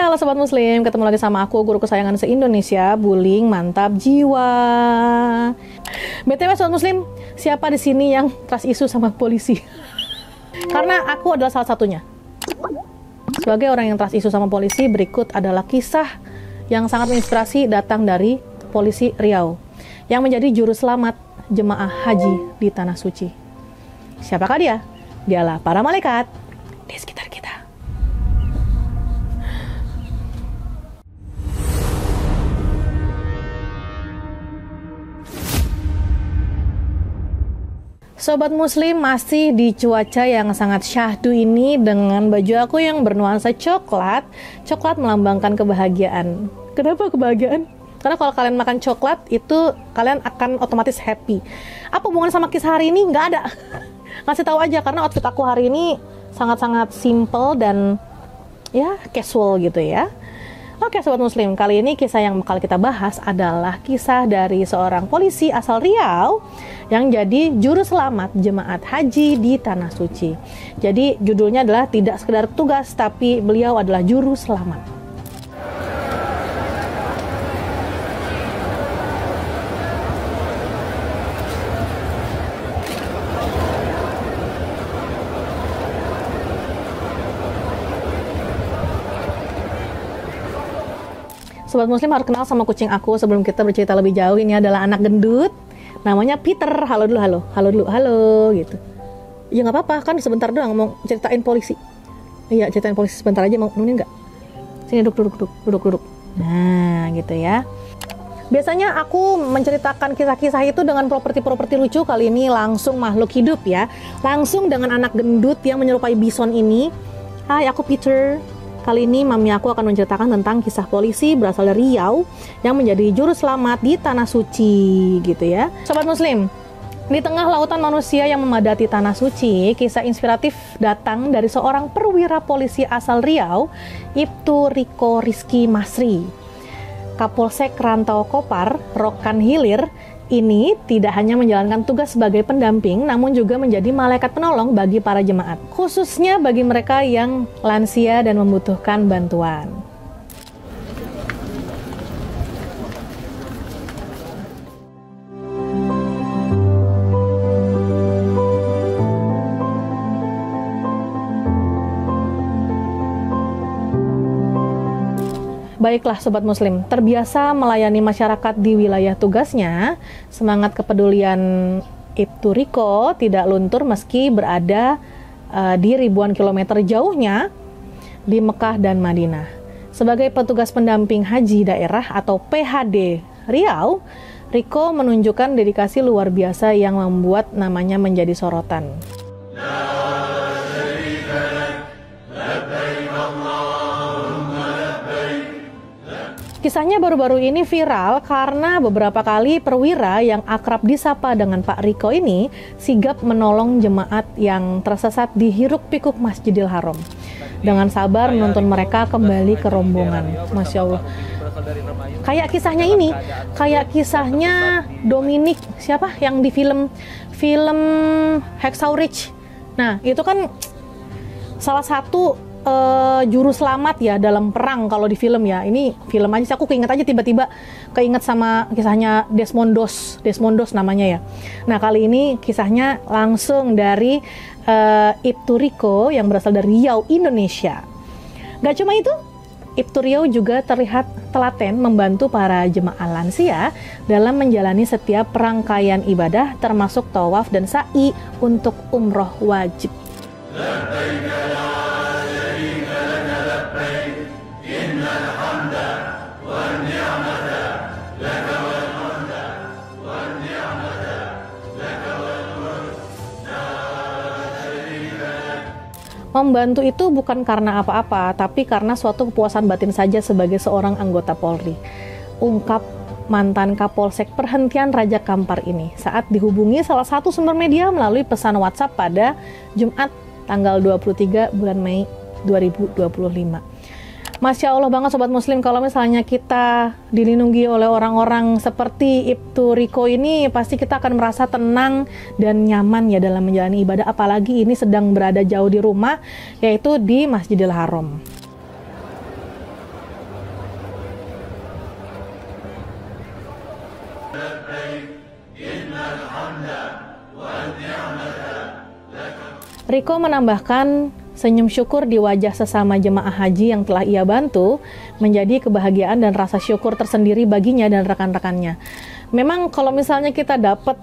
Halo Sobat Muslim, ketemu lagi sama aku, guru kesayangan se-Indonesia, Buling Mantap Jiwa. BTW Sobat Muslim, siapa di sini yang trust isu sama polisi? Karena aku adalah salah satunya. Sebagai orang yang trust isu sama polisi, berikut adalah kisah yang sangat menginspirasi datang dari polisi Riau yang menjadi juru selamat jemaah haji di Tanah Suci. Siapakah dia? Dialah para malaikat di sekitar kita. Sobat Muslim, masih di cuaca yang sangat syahdu ini dengan baju aku yang bernuansa coklat. Coklat melambangkan kebahagiaan. Kenapa kebahagiaan? Karena kalau kalian makan coklat, itu kalian akan otomatis happy. Apa hubungan sama kisah hari ini? Nggak ada. Ngasih tahu aja, karena outfit aku hari ini sangat-sangat simple dan ya casual gitu ya. Oke Sobat Muslim, kali ini kisah yang bakal kita bahas adalah kisah dari seorang polisi asal Riau yang jadi juru selamat jemaat haji di Tanah Suci. Jadi judulnya adalah tidak sekedar tugas, tapi beliau adalah juru selamat. Sobat Muslim harus kenal sama kucing aku sebelum kita bercerita lebih jauh. Ini adalah anak gendut, namanya Peter. Halo dulu, halo dulu, halo gitu. Ya nggak apa-apa, kan sebentar doang mau ceritain polisi. Iya, ceritain polisi sebentar aja, mau nemenin nggak? Sini duduk. Nah, gitu ya. Biasanya aku menceritakan kisah-kisah itu dengan properti-properti lucu. Kali ini langsung makhluk hidup ya. Langsung dengan anak gendut yang menyerupai bison ini. Hai, aku Peter. Kali ini mami aku akan menceritakan tentang kisah polisi berasal dari Riau yang menjadi juru selamat di Tanah Suci gitu ya. Sobat Muslim, di tengah lautan manusia yang memadati Tanah Suci, kisah inspiratif datang dari seorang perwira polisi asal Riau, Ibtu Riko Rizky Masri. Kapolsek Rantau Kopar, Rokan Hilir, ini tidak hanya menjalankan tugas sebagai pendamping, namun juga menjadi malaikat penolong bagi para jemaat, khususnya bagi mereka yang lansia dan membutuhkan bantuan. Baiklah Sobat Muslim, terbiasa melayani masyarakat di wilayah tugasnya, semangat kepedulian Ibtu Riko tidak luntur meski berada di ribuan kilometer jauhnya di Mekah dan Madinah. Sebagai petugas pendamping haji daerah atau PHD Riau, Riko menunjukkan dedikasi luar biasa yang membuat namanya menjadi sorotan. Kisahnya baru-baru ini viral karena beberapa kali perwira yang akrab disapa dengan Pak Riko ini sigap menolong jemaat yang tersesat di hiruk-pikuk Masjidil Haram. Dengan sabar menuntun mereka kembali ke rombongan. Masya Allah. Kayak kisahnya ini, kayak kisahnya Dominic, siapa yang di film Hacksaw Ridge. Nah, itu kan salah satu juru selamat ya dalam perang kalau di film ya. Ini film aja sih, aku keinget aja tiba-tiba keinget sama kisahnya Desmond Doss namanya ya. Nah kali ini kisahnya langsung dari Ibtu Riko yang berasal dari Riau, Indonesia. Gak cuma itu, Ibtu Riau juga terlihat telaten membantu para jemaah lansia dalam menjalani setiap rangkaian ibadah termasuk tawaf dan sa'i untuk umroh wajib. Membantu itu bukan karena apa-apa, tapi karena suatu kepuasan batin saja sebagai seorang anggota Polri. Ungkap mantan Kapolsek Perhentian Raja Kampar ini saat dihubungi salah satu sumber media melalui pesan WhatsApp pada Jumat tanggal 23 bulan Mei 2025. Masya Allah banget Sobat Muslim, kalau misalnya kita dilindungi oleh orang-orang seperti Ibtu Riko ini, pasti kita akan merasa tenang dan nyaman ya dalam menjalani ibadah, apalagi ini sedang berada jauh di rumah, yaitu di Masjidil Haram. Riko menambahkan, senyum syukur di wajah sesama jemaah haji yang telah ia bantu menjadi kebahagiaan dan rasa syukur tersendiri baginya dan rekan-rekannya. Memang kalau misalnya kita dapat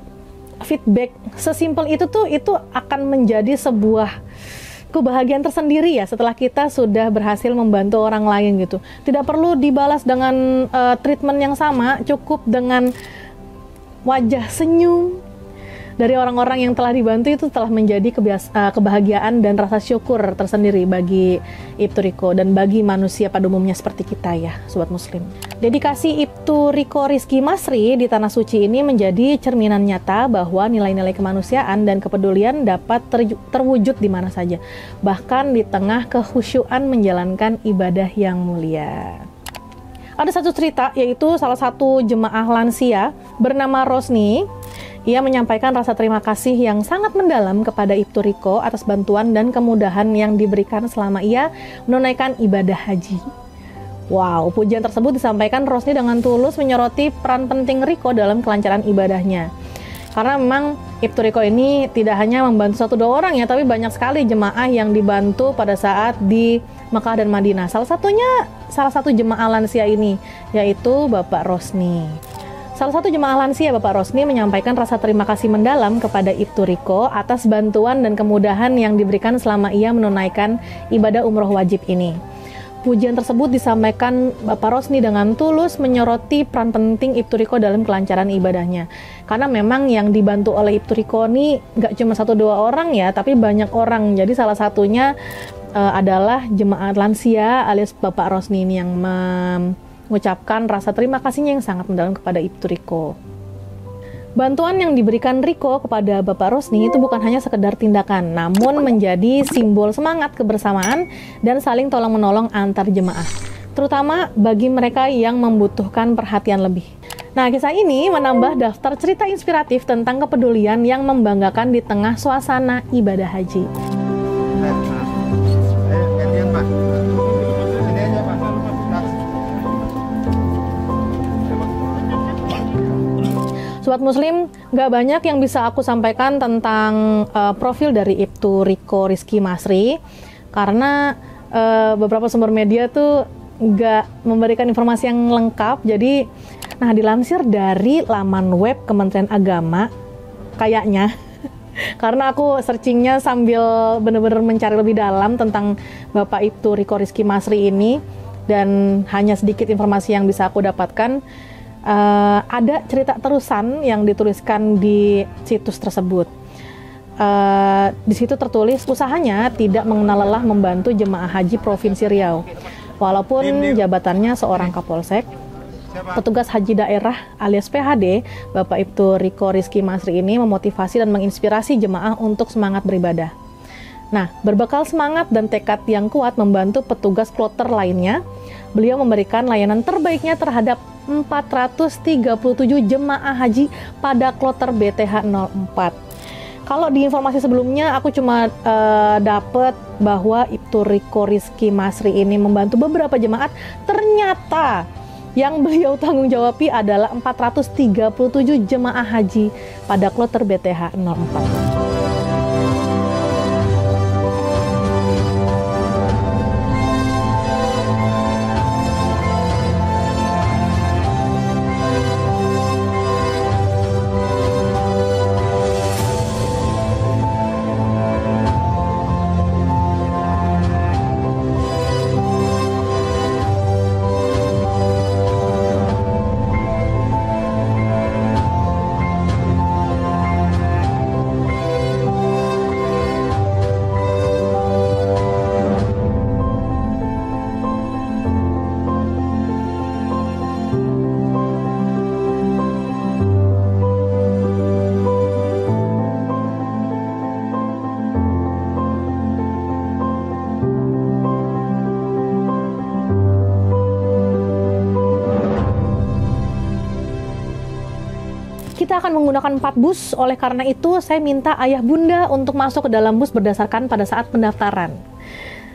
feedback sesimpel itu tuh, itu akan menjadi sebuah kebahagiaan tersendiri ya setelah kita sudah berhasil membantu orang lain gitu. Tidak perlu dibalas dengan treatment yang sama, cukup dengan wajah senyum dari orang-orang yang telah dibantu itu telah menjadi kebahagiaan dan rasa syukur tersendiri bagi Ibtu Riko dan bagi manusia pada umumnya seperti kita ya, Sobat Muslim. Dedikasi Ibtu Riko Rizky Masri di Tanah Suci ini menjadi cerminan nyata bahwa nilai-nilai kemanusiaan dan kepedulian dapat terwujud di mana saja, bahkan di tengah kekhusyuan menjalankan ibadah yang mulia. Ada satu cerita, yaitu salah satu jemaah lansia bernama Rosni. Ia menyampaikan rasa terima kasih yang sangat mendalam kepada Ibtu Riko atas bantuan dan kemudahan yang diberikan selama ia menunaikan ibadah haji. Wow, pujian tersebut disampaikan Rosni dengan tulus menyoroti peran penting Riko dalam kelancaran ibadahnya. Karena memang Ibtu Riko ini tidak hanya membantu 1-2 orang ya, tapi banyak sekali jemaah yang dibantu pada saat di Mekah dan Madinah. Salah satu jemaah lansia ini, yaitu Bapak Rosni. Salah satu jemaah lansia Bapak Rosni menyampaikan rasa terima kasih mendalam kepada Ibtu Riko atas bantuan dan kemudahan yang diberikan selama ia menunaikan ibadah umroh wajib ini. Pujian tersebut disampaikan Bapak Rosni dengan tulus menyoroti peran penting Ibtu Riko dalam kelancaran ibadahnya. Karena memang yang dibantu oleh Ibtu Riko ini gak cuma 1-2 orang ya, tapi banyak orang. Jadi salah satunya adalah jemaah lansia alias Bapak Rosni ini yang mengucapkan rasa terima kasihnya yang sangat mendalam kepada Ibtu Riko. Bantuan yang diberikan Riko kepada Bapak Rosni itu bukan hanya sekedar tindakan, namun menjadi simbol semangat kebersamaan dan saling tolong-menolong antar jemaah, terutama bagi mereka yang membutuhkan perhatian lebih. Nah, kisah ini menambah daftar cerita inspiratif tentang kepedulian yang membanggakan di tengah suasana ibadah haji. Sobat Muslim, gak banyak yang bisa aku sampaikan tentang profil dari Ibtu Riko Rizky Masri, karena beberapa sumber media tuh gak memberikan informasi yang lengkap. Jadi, dilansir dari laman web Kementerian Agama, kayaknya, karena aku searchingnya sambil benar-benar mencari lebih dalam tentang Bapak Ibtu Riko Rizky Masri ini, dan hanya sedikit informasi yang bisa aku dapatkan. Ada cerita terusan yang dituliskan di situs tersebut. Di situ tertulis usahanya tidak mengenal lelah membantu jemaah haji Provinsi Riau. Walaupun jabatannya seorang Kapolsek, petugas haji daerah alias PHD, Bapak Ibtu Riko Rizky Masri ini memotivasi dan menginspirasi jemaah untuk semangat beribadah. Nah, berbekal semangat dan tekad yang kuat membantu petugas kloter lainnya, beliau memberikan layanan terbaiknya terhadap 437 jemaah haji pada kloter BTH 04. Kalau di informasi sebelumnya aku cuma dapat bahwa Ibtu Riko Rizky Masri ini membantu beberapa jemaat, ternyata yang beliau tanggung jawabi adalah 437 jemaah haji pada kloter BTH 04. Kita akan menggunakan 4 bus, oleh karena itu saya minta ayah bunda untuk masuk ke dalam bus berdasarkan pada saat pendaftaran.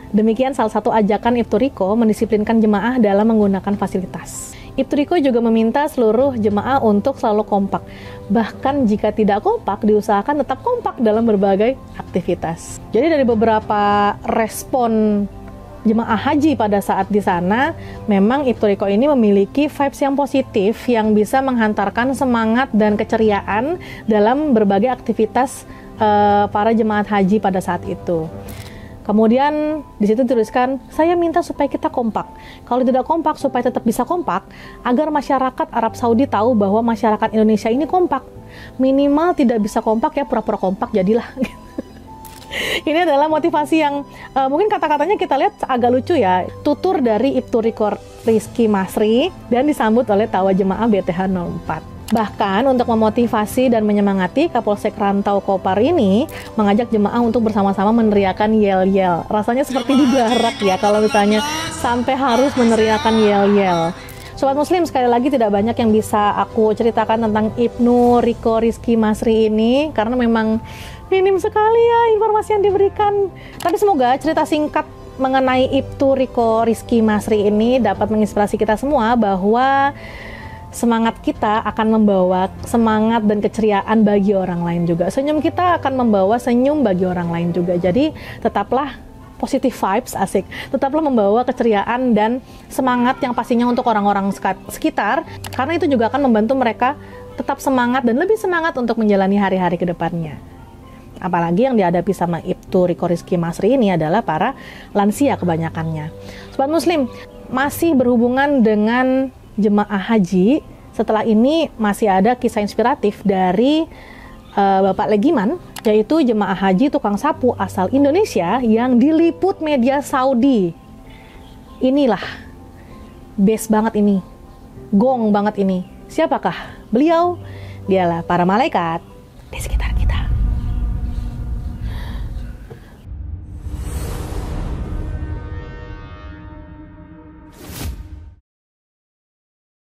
Demikian salah satu ajakan Ibtu Riko mendisiplinkan jemaah dalam menggunakan fasilitas. Ibtu Riko juga meminta seluruh jemaah untuk selalu kompak. Bahkan jika tidak kompak, diusahakan tetap kompak dalam berbagai aktivitas. Jadi dari beberapa respon jemaah haji pada saat di sana, memang Ibtu Riko ini memiliki vibes yang positif yang bisa menghantarkan semangat dan keceriaan dalam berbagai aktivitas para jemaah haji pada saat itu. Kemudian di situ tuliskan, saya minta supaya kita kompak. Kalau tidak kompak, supaya tetap bisa kompak, agar masyarakat Arab Saudi tahu bahwa masyarakat Indonesia ini kompak. Minimal tidak bisa kompak ya, pura-pura kompak jadilah. Ini adalah motivasi yang mungkin kata-katanya kita lihat agak lucu ya. Tutur dari Ibtu Riko Rizky Masri dan disambut oleh Tawa Jemaah BTH 04. Bahkan untuk memotivasi dan menyemangati, Kapolsek Rantau Kopar ini mengajak jemaah untuk bersama-sama meneriakan yel-yel. Rasanya seperti di barak ya kalau misalnya sampai harus meneriakan yel-yel. Sobat Muslim, sekali lagi tidak banyak yang bisa aku ceritakan tentang Ibnu Riko Rizky Masri ini karena memang minim sekali ya informasi yang diberikan. Tapi semoga cerita singkat mengenai Ibtu Riko Rizky Masri ini dapat menginspirasi kita semua bahwa semangat kita akan membawa semangat dan keceriaan bagi orang lain juga. Senyum kita akan membawa senyum bagi orang lain juga. Jadi tetaplah positive vibes, asik. Tetaplah membawa keceriaan dan semangat yang pastinya untuk orang-orang sekitar. Karena itu juga akan membantu mereka tetap semangat dan lebih semangat untuk menjalani hari-hari ke depannya. Apalagi yang dihadapi sama Ibtu Riko Rizky Masri ini adalah para lansia kebanyakannya. Sobat Muslim, masih berhubungan dengan jemaah haji, setelah ini masih ada kisah inspiratif dari Bapak Legiman, yaitu jemaah haji tukang sapu asal Indonesia yang diliput media Saudi. Inilah best banget ini, gong banget ini. Siapakah beliau? Dialah para malaikat di sekitar.